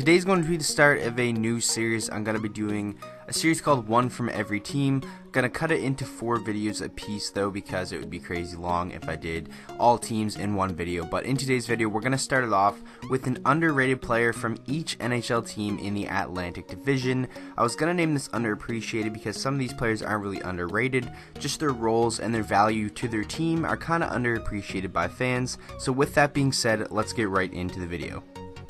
Today's going to be the start of a new series. I'm going to be doing a series called One from Every Team. Going to cut it into 4 videos a piece though, because it would be crazy long if I did all teams in one video. But in today's video, we're going to start it off with an underrated player from each NHL team in the Atlantic Division. I was going to name this underappreciated because some of these players aren't really underrated, just their roles and their value to their team are kind of underappreciated by fans. So with that being said, let's get right into the video.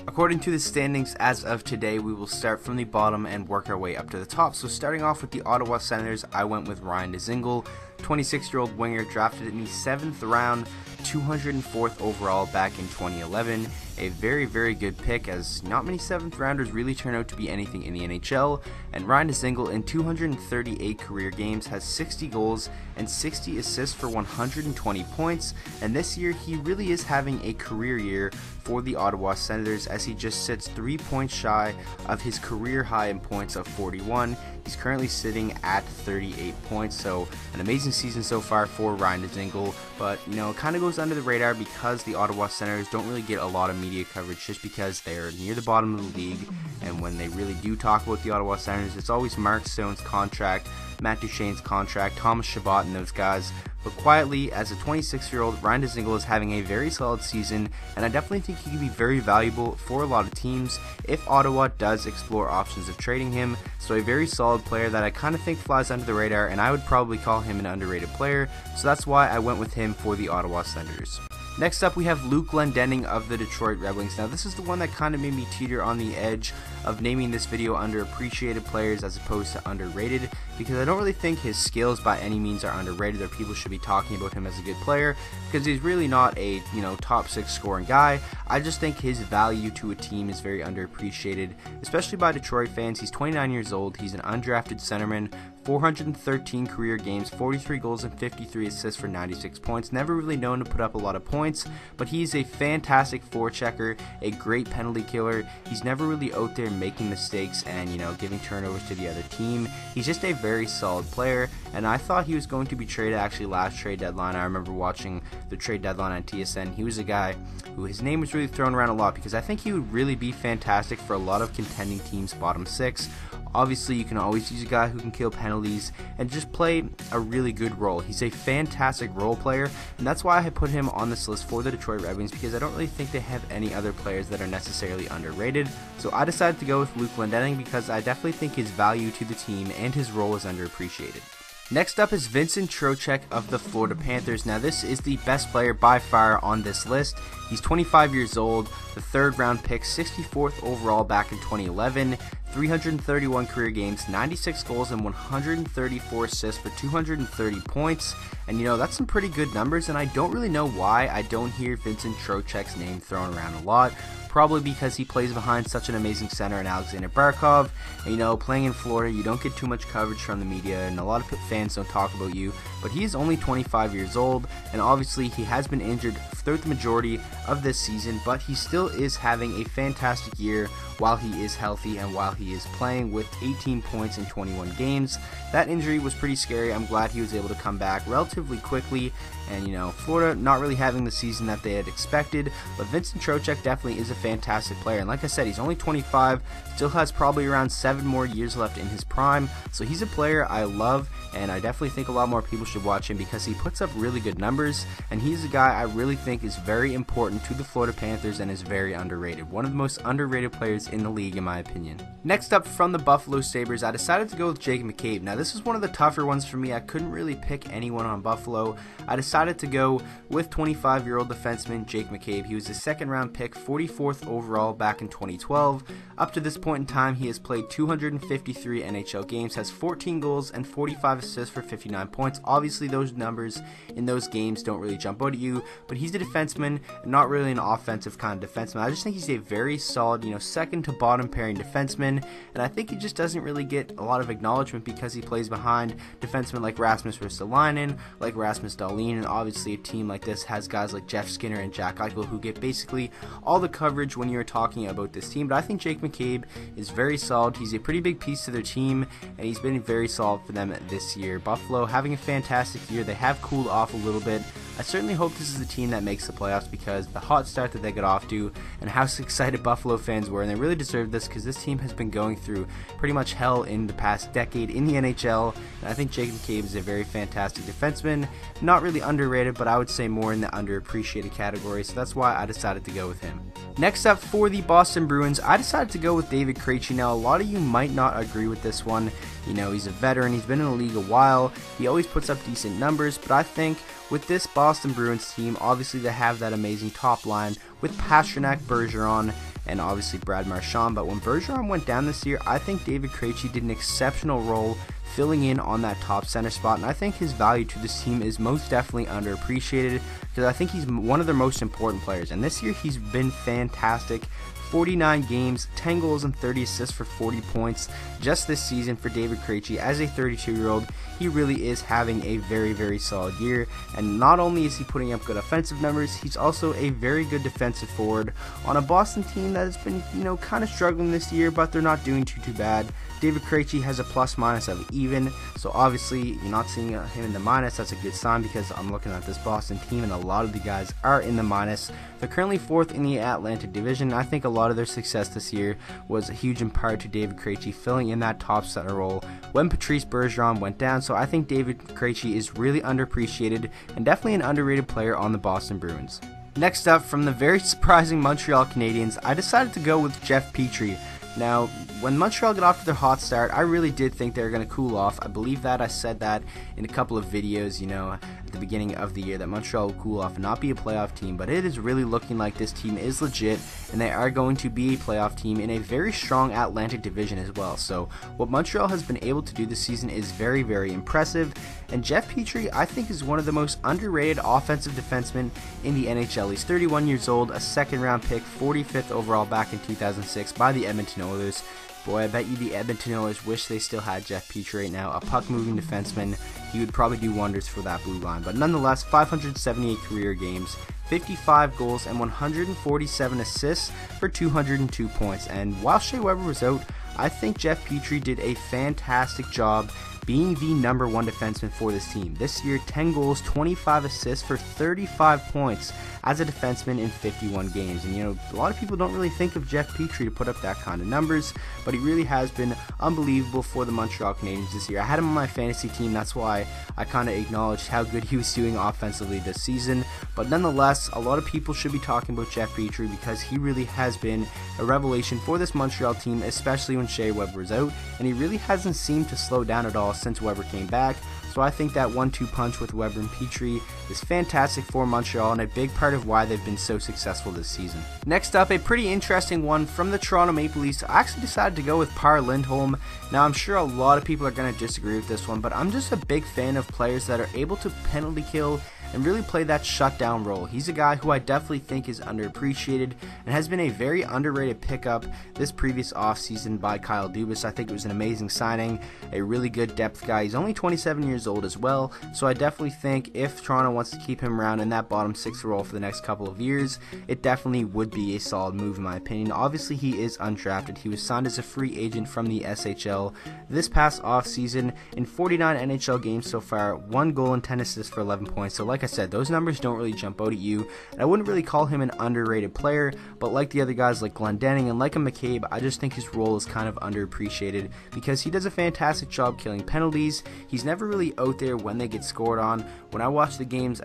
According to the standings as of today, we will start from the bottom and work our way up to the top. So starting off with the Ottawa Senators, I went with Ryan Dzingel, 26-year-old winger drafted in the 7th round, 204th overall back in 2011. A very, very good pick, as not many 7th rounders really turn out to be anything in the NHL. And Ryan Dzingel in 238 career games has 60 goals and 60 assists for 120 points. And this year he really is having a career year for the Ottawa Senators, as he just sits 3 points shy of his career high in points of 41. He's currently sitting at 38 points, so an amazing season so far for Ryan Dzingel. But you know, it kind of goes under the radar because the Ottawa Senators don't really get a lot of media coverage, just because they're near the bottom of the league. And when they really do talk about the Ottawa Senators, it's always Mark Stone's contract, Matt Duchene's contract, Thomas Chabot, and those guys. But quietly, as a 26-year-old, Ryan Dzingel is having a very solid season, and I definitely think he can be very valuable for a lot of teams if Ottawa does explore options of trading him. So a very solid player that I kind of think flies under the radar, and I would probably call him an underrated player, so that's why I went with him for the Ottawa Senators. Next up, we have Luke Glendening of the Detroit Red Wings. Now, this is the one that kind of made me teeter on the edge of naming this video underappreciated players as opposed to underrated, because I don't really think his skills by any means are underrated, or people should be talking about him as a good player, because he's really not a, top 6 scoring guy. I just think his value to a team is very underappreciated, especially by Detroit fans. He's 29 years old. He's an undrafted centerman, 413 career games, 43 goals and 53 assists for 96 points. Never really known to put up a lot of points, but he's a fantastic forechecker, a great penalty killer. He's never really out there making mistakes and, giving turnovers to the other team. He's just a very solid player, and I thought he was going to be traded actually last trade deadline. I remember watching the trade deadline on TSN. He was a guy who his name was really thrown around a lot because I think he would really be fantastic for a lot of contending teams' bottom 6. Obviously, you can always use a guy who can kill penalties and just play a really good role. He's a fantastic role player, and that's why I put him on this list for the Detroit Red Wings, because I don't really think they have any other players that are necessarily underrated. So I decided to go with Luke Glendening because I definitely think his value to the team and his role is underappreciated. Next up is Vincent Trocheck of the Florida Panthers. Now, this is the best player by far on this list. He's 25 years old, the 3rd round pick, 64th overall back in 2011, 331 career games, 96 goals and 134 assists for 230 points. And that's some pretty good numbers, and I don't really know why I don't hear Vincent Trocheck's name thrown around a lot. Probably because he plays behind such an amazing center in Alexander Barkov. And, playing in Florida, you don't get too much coverage from the media, and a lot of fans don't talk about you. But he is only 25 years old, and obviously he has been injured throughout the majority of this season, but he still is having a fantastic year while he is healthy and while he is playing, with 18 points in 21 games. That injury was pretty scary. I'm glad he was able to come back relatively quickly, and Florida not really having the season that they had expected, but Vincent Trocheck definitely is a fantastic player, and like I said, he's only 25, still has probably around 7 more years left in his prime, so he's a player I love, and I definitely think a lot more people should watch him because he puts up really good numbers, and he's a guy I really think is very important to the Florida Panthers and is very underrated. One of the most underrated players in the league, in my opinion. Next up, from the Buffalo Sabres, I decided to go with Jake McCabe. Now, this is one of the tougher ones for me. I couldn't really pick anyone on Buffalo. I decided to go with 25-year-old defenseman Jake McCabe. He was a 2nd round pick, 44th overall back in 2012. Up to this point in time, he has played 253 NHL games, has 14 goals and 45 assists for 59 points. Obviously, those numbers in those games don't really jump out at you, but he's a defenseman and not really an offensive kind of defenseman. I just think he's a very solid, second to bottom pairing defenseman, and I think he just doesn't really get a lot of acknowledgement because he plays behind defensemen like Rasmus Ristolainen, like Rasmus Dahlin, and obviously a team like this has guys like Jeff Skinner and Jack Eichel who get basically all the coverage when you're talking about this team. But I think Jake McCabe is very solid. He's a pretty big piece to their team, and he's been very solid for them this year. Buffalo having a fantastic year. They have cooled off a little bit. I I certainly hope this is a team that makes the playoffs because the hot start that they got off to and how excited Buffalo fans were, and they really deserve this because this team has been going through pretty much hell in the past decade in the NHL, and I think Jacob McCabe is a very fantastic defenseman, not really underrated, but I would say more in the underappreciated category, so that's why I decided to go with him. Next up for the Boston Bruins, I decided to go with David Krejci. Now, a lot of you might not agree with this one. You know, he's a veteran, he's been in the league a while, he always puts up decent numbers, but I think with this Boston Bruins team, obviously they have that amazing top line with Pastrnak, Bergeron, and obviously Brad Marchand, but when Bergeron went down this year, I think David Krejci did an exceptional role filling in on that top center spot, and I think his value to this team is most definitely underappreciated because I think he's one of their most important players, and this year he's been fantastic. 49 games, 10 goals and 30 assists for 40 points just this season for David Krejci. As a 32-year-old, he really is having a very, very solid year, and not only is he putting up good offensive numbers, he's also a very good defensive forward on a Boston team that has been, kind of struggling this year, but they're not doing too bad. David Krejci has a plus-minus of even, so obviously you're not seeing him in the minus. That's a good sign because I'm looking at this Boston team and a lot of the guys are in the minus. They're currently 4th in the Atlantic Division. I think a lot of their success this year was huge in part to David Krejci filling in that top center role when Patrice Bergeron went down, so I think David Krejci is really underappreciated and definitely an underrated player on the Boston Bruins. Next up, from the very surprising Montreal Canadiens, I decided to go with Jeff Petrie. Now, when Montreal got off to their hot start, I really did think they were going to cool off. I believe that I said that in a couple of videos, at the beginning of the year, that Montreal will cool off and not be a playoff team, but it is really looking like this team is legit, and they are going to be a playoff team in a very strong Atlantic Division as well. So what Montreal has been able to do this season is very, very impressive, and Jeff Petrie, I think, is one of the most underrated offensive defensemen in the NHL. He's 31 years old, a second-round pick, 45th overall back in 2006 by the Edmonton Oilers. Boy, I bet you the Edmonton Oilers wish they still had Jeff Petrie right now, a puck-moving defenseman. He would probably do wonders for that blue line. But nonetheless, 578 career games, 55 goals, and 147 assists for 202 points. And while Shea Weber was out, I think Jeff Petrie did a fantastic job being the number one defenseman for this team. This year, 10 goals, 25 assists for 35 points as a defenseman in 51 games. And a lot of people don't really think of Jeff Petrie to put up that kind of numbers, but he really has been unbelievable for the Montreal Canadiens this year. I had him on my fantasy team, that's why I kind of acknowledged how good he was doing offensively this season. But nonetheless, a lot of people should be talking about Jeff Petrie because he really has been a revelation for this Montreal team, especially when Shea Weber is out, and he really hasn't seemed to slow down at all since Weber came back. So I think that 1-2 punch with Weber and Petrie is fantastic for Montreal and a big part of why they've been so successful this season. Next up, a pretty interesting one from the Toronto Maple Leafs. I actually decided to go with Per Lindholm. Now, I'm sure a lot of people are going to disagree with this one, but I'm just a big fan of players that are able to penalty kill and really play that shutdown role. He's a guy who I definitely think is underappreciated and has been a very underrated pickup this previous offseason by Kyle Dubas. I think it was an amazing signing, a really good depth guy. He's only 27 years old as well, so I definitely think if Toronto wants to keep him around in that bottom six role for the next couple of years, it definitely would be a solid move in my opinion. Obviously, he is undrafted. He was signed as a free agent from the SHL this past offseason in 49 NHL games so far, 1 goal and 10 assists for 11 points. So like I said, those numbers don't really jump out at you, and I wouldn't really call him an underrated player, but like the other guys like Glendening and like a McCabe, I just think his role is kind of underappreciated because he does a fantastic job killing penalties. He's never really out there when they get scored on. When I watched the games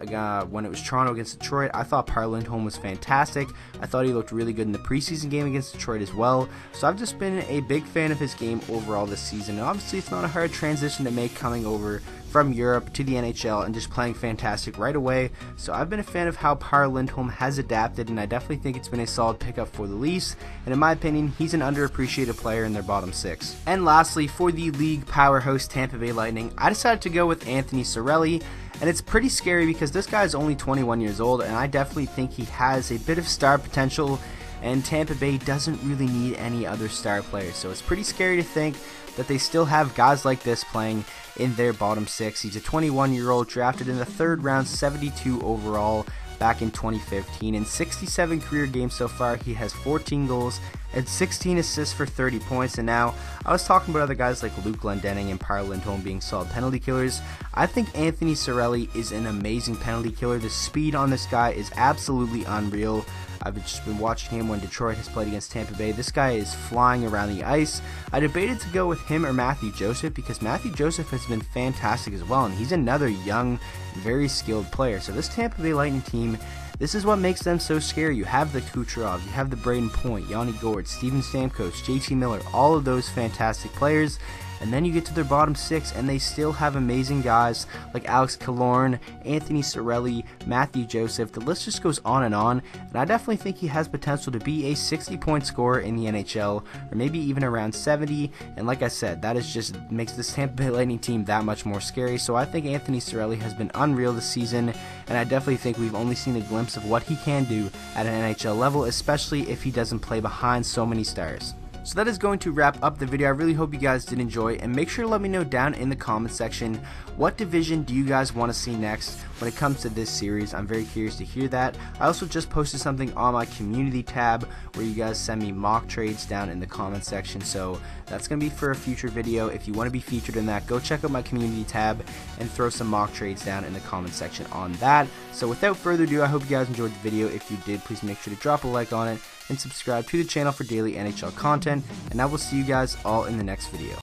when it was Toronto against Detroit, I thought Per Lindholm was fantastic. I thought he looked really good in the preseason game against Detroit as well, so I've just been a big fan of his game overall this season, and obviously it's not a hard transition to make coming over from Europe to the NHL and just playing fantastic right away. So I've been a fan of how Per Lindholm has adapted, and I definitely think it's been a solid pickup for the Leafs, and in my opinion, he's an underappreciated player in their bottom six. And lastly, for the league powerhouse Tampa Bay Lightning, I decided to go with Anthony Cirelli, and it's pretty scary because this guy is only 21 years old, and I definitely think he has a bit of star potential, and Tampa Bay doesn't really need any other star players, so it's pretty scary to think that they still have guys like this playing in their bottom six. He's a 21-year-old drafted in the 3rd round, 72 overall back in 2015. In 67 career games so far, he has 14 goals and 16 assists for 30 points. And now, I was talking about other guys like Luke Glendening and Per Lindholm being solid penalty killers. I think Anthony Cirelli is an amazing penalty killer. The speed on this guy is absolutely unreal. I've just been watching him when Detroit has played against Tampa Bay. This guy is flying around the ice. I debated to go with him or Matthew Joseph because Matthew Joseph has been fantastic as well, and he's another young, very skilled player. So this Tampa Bay Lightning team, this is what makes them so scary. You have the Kucherov, you have the Braden Point, Yanni Gourde, Steven Stamkos, JT Miller, all of those fantastic players. And then you get to their bottom six, and they still have amazing guys like Alex Killorn, Anthony Cirelli, Matthew Joseph. The list just goes on, and I definitely think he has potential to be a 60-point scorer in the NHL, or maybe even around 70. And like I said, that is just makes this Tampa Bay Lightning team that much more scary. So I think Anthony Cirelli has been unreal this season, and I definitely think we've only seen a glimpse of what he can do at an NHL level, especially if he doesn't play behind so many stars. So that is going to wrap up the video. I really hope you guys did enjoy, and make sure to let me know down in the comment section, what division do you guys want to see next when it comes to this series. I'm very curious to hear that. I also just posted something on my community tab where you guys send me mock trades down in the comment section, so that's going to be for a future video. If you want to be featured in that, go check out my community tab and throw some mock trades down in the comment section on that. So without further ado, I hope you guys enjoyed the video. If you did, please make sure to drop a like on it and subscribe to the channel for daily NHL content, and I will see you guys all in the next video.